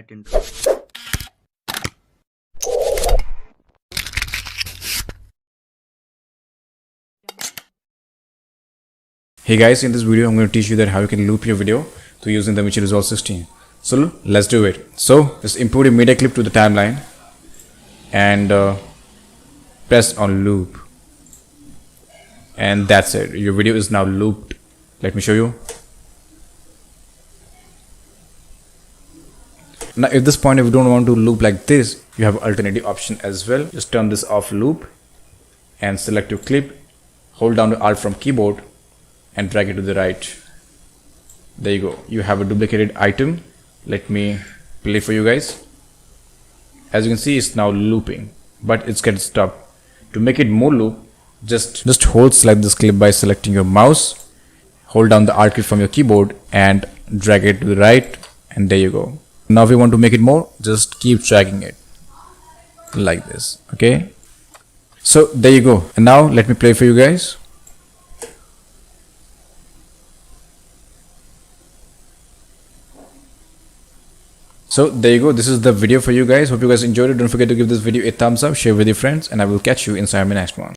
that intro. Hey guys, in this video I'm going to teach you that how you can loop your video to using DaVinci Resolve 16. So let's do it. So just import a media clip to the timeline and press on loop, and that's it. Your video is now looped. Let me show you. Now at this point, if you don't want to loop like this, you have an alternative option as well. Just turn this off loop and select your clip, hold down the Alt from keyboard and drag it to the right. There you go. You have a duplicated item. Let me play for you guys. As you can see, it's now looping, but it's getting stopped. To make it more loop, just hold select this clip by selecting your mouse, hold down the Alt key from your keyboard and drag it to the right, and there you go. Now if you want to make it more, just keep dragging it like this. Okay, so there you go. And now let me play for you guys. So there you go. This is the video for you guys. Hope you guys enjoyed it. Don't forget to give this video a thumbs up, share with your friends, and I will catch you inside my next one.